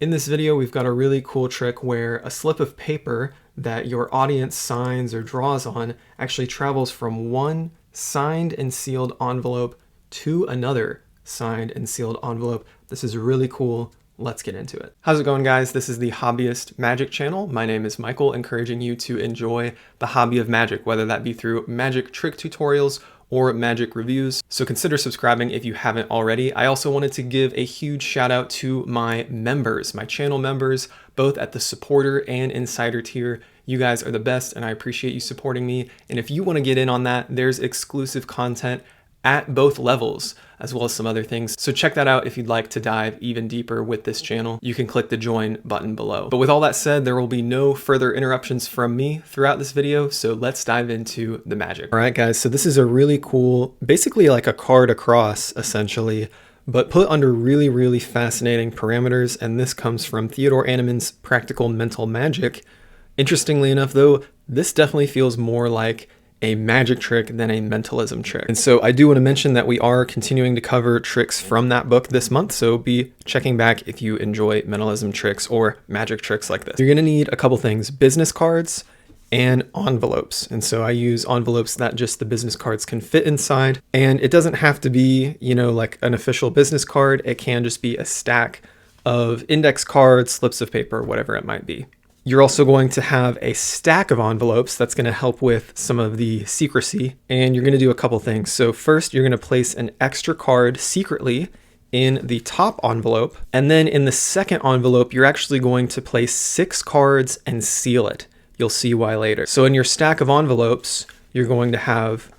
In this video, we've got a really cool trick where a slip of paper that your audience signs or draws on actually travels from one signed and sealed envelope to another signed and sealed envelope. This is really cool. Let's get into it. How's it going, guys? This is the Hobbyist Magic channel. My name is Michael, encouraging you to enjoy the hobby of magic, whether that be through magic trick tutorials or magic reviews. So consider subscribing if you haven't already. I also wanted to give a huge shout out to my members, my channel members, both at the supporter and insider tier. You guys are the best and I appreciate you supporting me. And if you want to get in on that, there's exclusive content at both levels, as well as some other things. So check that out if you'd like to dive even deeper with this channel. You can click the join button below. But with all that said, there will be no further interruptions from me throughout this video, so let's dive into the magic. All right, guys, so this is a really cool, basically like a card across, essentially, but put under really, really fascinating parameters, and this comes from Theodore Animan's Practical Mental Magic. Interestingly enough, though, this definitely feels more like a magic trick than a mentalism trick. And so I do want to mention that we are continuing to cover tricks from that book this month, so be checking back if you enjoy mentalism tricks or magic tricks like this. You're going to need a couple things: business cards and envelopes. And so I use envelopes that just the business cards can fit inside. And it doesn't have to be, you know, like an official business card. It can just be a stack of index cards, slips of paper, whatever it might be. You're also going to have a stack of envelopes that's going to help with some of the secrecy, and you're going to do a couple things. So first, you're going to place an extra card secretly in the top envelope, and then in the second envelope, you're actually going to place 6 cards and seal it. You'll see why later. So in your stack of envelopes, you're going to have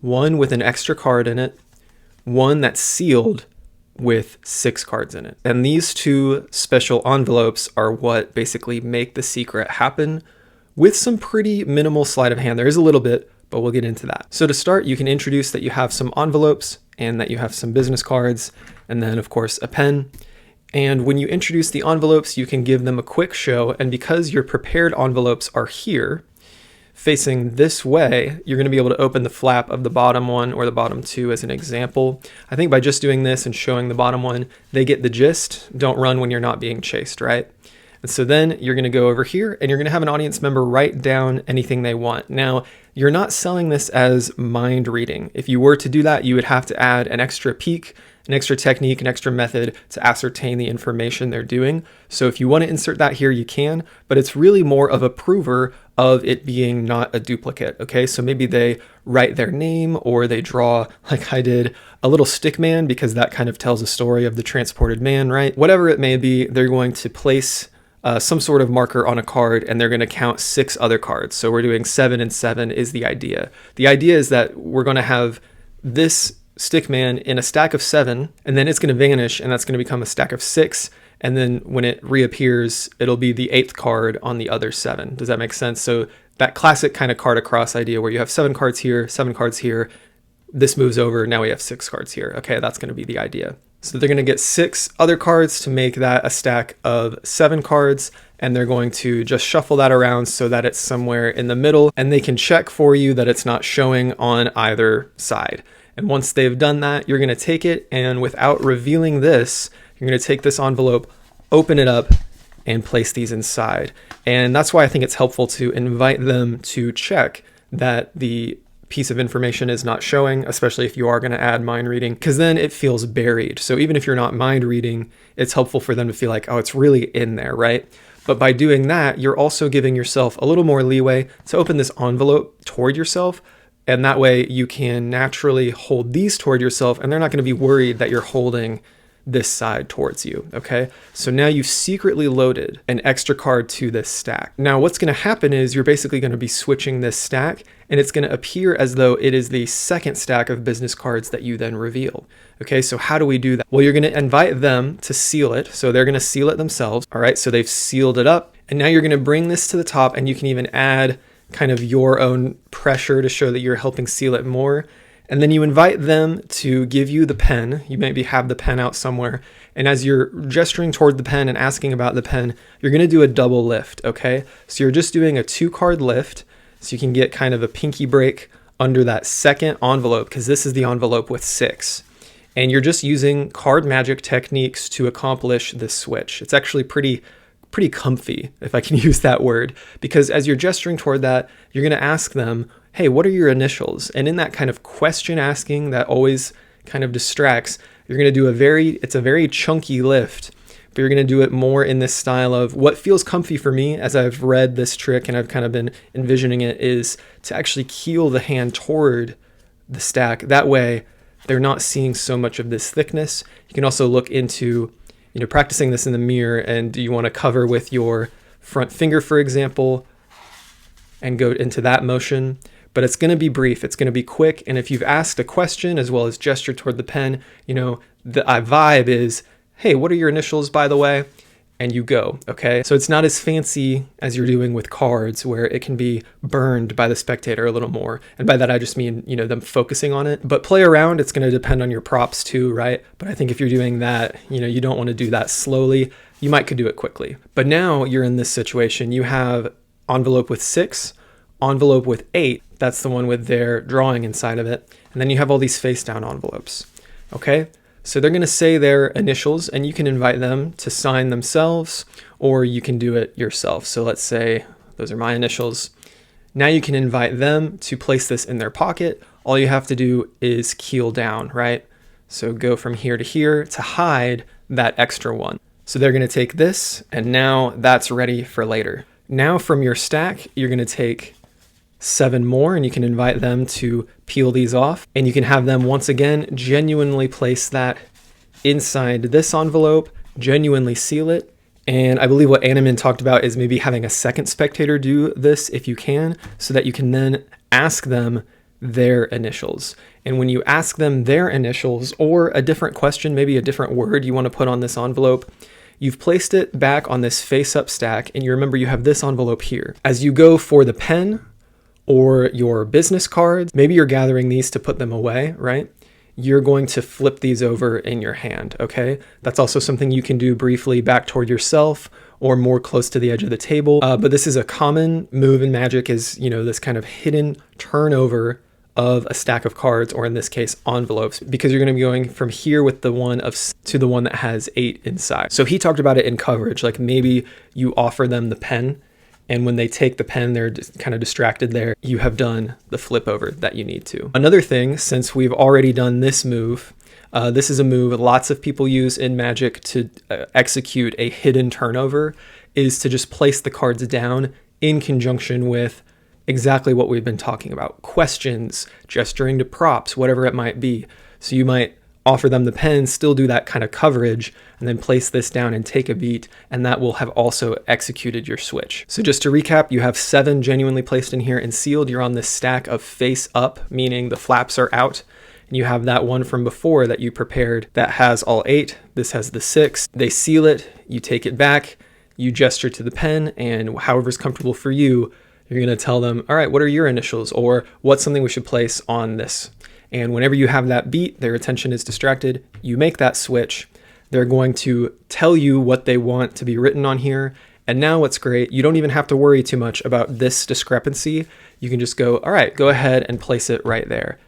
one with an extra card in it, one that's sealed with 6 cards in it. And these 2 special envelopes are what basically make the secret happen with some pretty minimal sleight of hand. There is a little bit, but we'll get into that. So to start, you can introduce that you have some envelopes and that you have some business cards, and then of course a pen. And when you introduce the envelopes, you can give them a quick show. And because your prepared envelopes are here, facing this way, you're going to be able to open the flap of the bottom one or the bottom 2 as an example. I think by just doing this and showing the bottom one, they get the gist. Don't run when you're not being chased, right? And so then you're going to go over here and you're going to have an audience member write down anything they want. Now, you're not selling this as mind reading. If you were to do that, you would have to add an extra peek, an extra technique, an extra method to ascertain the information they're doing. So if you want to insert that here, you can, but it's really more of a prover of it being not a duplicate, okay? So maybe they write their name or they draw, like I did, a little stick man because that kind of tells a story of the transported man, right? Whatever it may be, they're going to place some sort of marker on a card and they're going to count 6 other cards. So we're doing 7 and 7 is the idea. The idea is that we're going to have this stick man in a stack of 7 and then it's going to vanish and that's going to become a stack of 6. And then when it reappears, it'll be the 8th card on the other 7. Does that make sense? So that classic kind of card across idea where you have 7 cards here, 7 cards here, this moves over, now we have 6 cards here. Okay, that's going to be the idea. So they're going to get 6 other cards to make that a stack of 7 cards, and they're going to just shuffle that around so that it's somewhere in the middle, and they can check for you that it's not showing on either side. And once they've done that, you're going to take it, and without revealing this, you're going to take this envelope, open it up, and place these inside. And that's why I think it's helpful to invite them to check that the piece of information is not showing, especially if you are going to add mind reading, because then it feels buried. So even if you're not mind reading, it's helpful for them to feel like, oh, it's really in there, right? But by doing that, you're also giving yourself a little more leeway to open this envelope toward yourself. And that way you can naturally hold these toward yourself and they're not going to be worried that you're holding this side towards you, okay? So now you've secretly loaded an extra card to this stack. Now what's going to happen is you're basically going to be switching this stack and it's going to appear as though it is the second stack of business cards that you then reveal. Okay, so how do we do that? Well, you're going to invite them to seal it. So they're going to seal it themselves. All right, so they've sealed it up. And now you're going to bring this to the top and you can even add kind of your own pressure to show that you're helping seal it more. And then you invite them to give you the pen. You maybe have the pen out somewhere. And as you're gesturing toward the pen and asking about the pen, you're going to do a double lift, okay? So you're just doing a 2-card lift so you can get kind of a pinky break under that second envelope because this is the envelope with 6. And you're just using card magic techniques to accomplish this switch. It's actually pretty comfy, if I can use that word, because as you're gesturing toward that, you're going to ask them, hey, what are your initials? And in that kind of question asking that always kind of distracts, you're going to do it's a very chunky lift, but you're going to do it more in this style of what feels comfy for me as I've read this trick and I've kind of been envisioning it is to actually keel the hand toward the stack. That way they're not seeing so much of this thickness. You can also look into, practicing this in the mirror, and do you want to cover with your front finger, for example, and go into that motion. But it's going to be brief, it's going to be quick. And if you've asked a question as well as gestured toward the pen, the vibe is, hey, what are your initials, by the way? And you go, okay? So it's not as fancy as you're doing with cards, where it can be burned by the spectator a little more. And by that, I just mean, them focusing on it. But play around, it's gonna depend on your props too, right? But I think if you're doing that, you don't wanna do that slowly. You could do it quickly. But now you're in this situation. You have envelope with 6, envelope with 8. That's the one with their drawing inside of it. And then you have all these face down envelopes, okay? So they're going to say their initials, and you can invite them to sign themselves, or you can do it yourself. So let's say those are my initials. Now you can invite them to place this in their pocket. All you have to do is keel down, right? So go from here to hide that extra one. So they're going to take this, and now that's ready for later. Now from your stack, you're going to take 7 more, and you can invite them to peel these off, and you can have them once again genuinely place that inside this envelope, genuinely seal it. And I believe what Animan talked about is maybe having a second spectator do this if you can, so that you can then ask them their initials. And when you ask them their initials, or a different question, maybe a different word you want to put on this envelope, you've placed it back on this face up stack, and you remember you have this envelope here. As you go for the pen or your business cards, maybe you're gathering these to put them away, right? You're going to flip these over in your hand, okay? That's also something you can do briefly back toward yourself or more close to the edge of the table. But this is a common move in Magic, is, this kind of hidden turnover of a stack of cards, or in this case, envelopes, because you're going to be going from here with the one to the one that has 8 inside. So he talked about it in coverage, like maybe you offer them the pen, and when they take the pen, they're just kind of distracted there. You have done the flip over that you need to. Another thing, since we've already done this move, this is a move lots of people use in Magic to execute a hidden turnover, is to just place the cards down in conjunction with exactly what we've been talking about. Questions, gesturing to props, whatever it might be. So you might offer them the pen, still do that kind of coverage, and then place this down and take a beat, and that will have also executed your switch. So just to recap, you have 7 genuinely placed in here and sealed. You're on this stack of face up, meaning the flaps are out, and you have that one from before that you prepared that has all 8. This has the 6. They seal it, you take it back, you gesture to the pen, and however's comfortable for you, you're going to tell them, all right, what are your initials, or what's something we should place on this? And whenever you have that beat, their attention is distracted, you make that switch. They're going to tell you what they want to be written on here. And now what's great, you don't even have to worry too much about this discrepancy. You can just go, all right, go ahead and place it right there.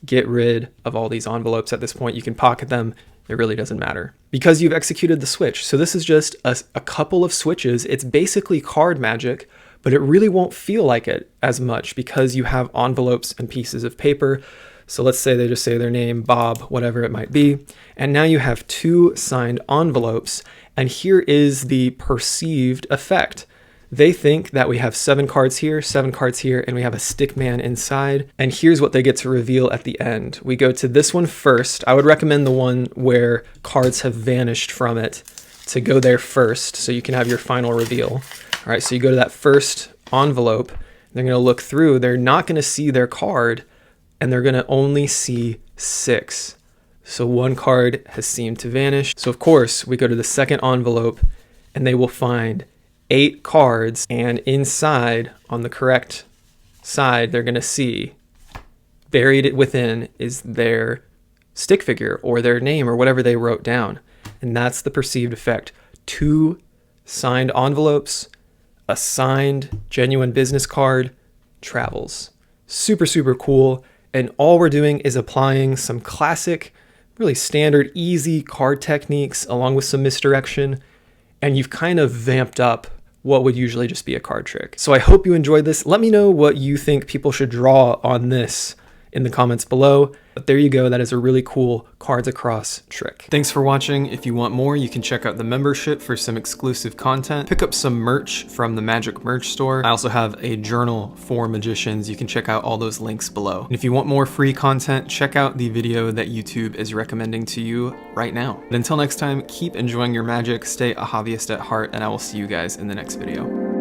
Get rid of all these envelopes at this point. You can pocket them. It really doesn't matter because you've executed the switch. So this is just a couple of switches. It's basically card magic, but it really won't feel like it as much because you have envelopes and pieces of paper. So let's say they just say their name, Bob, whatever it might be. And now you have 2 signed envelopes. And here is the perceived effect. They think that we have 7 cards here, 7 cards here, and we have a stick man inside. And here's what they get to reveal at the end. We go to this one first. I would recommend the one where cards have vanished from it to go there first so you can have your final reveal. All right, so you go to that first envelope. They're going to look through. They're not going to see their card, and they're going to only see 6. So 1 card has seemed to vanish. So of course, we go to the second envelope, and they will find 8 cards, and inside, on the correct side, they're going to see buried within is their stick figure or their name or whatever they wrote down. And that's the perceived effect. 2 signed envelopes, a signed genuine business card, travels. Super, super cool. And all we're doing is applying some classic really standard, easy card techniques along with some misdirection, and you've kind of vamped up what would usually just be a card trick. So I hope you enjoyed this. Let me know what you think people should draw on this in the comments below. But there you go, that is a really cool cards across trick. Thanks for watching. If you want more, you can check out the membership for some exclusive content. Pick up some merch from the Magic merch store. I also have a journal for magicians. You can check out all those links below. And if you want more free content, check out the video that YouTube is recommending to you right now. But until next time, keep enjoying your magic, stay a hobbyist at heart, and I will see you guys in the next video.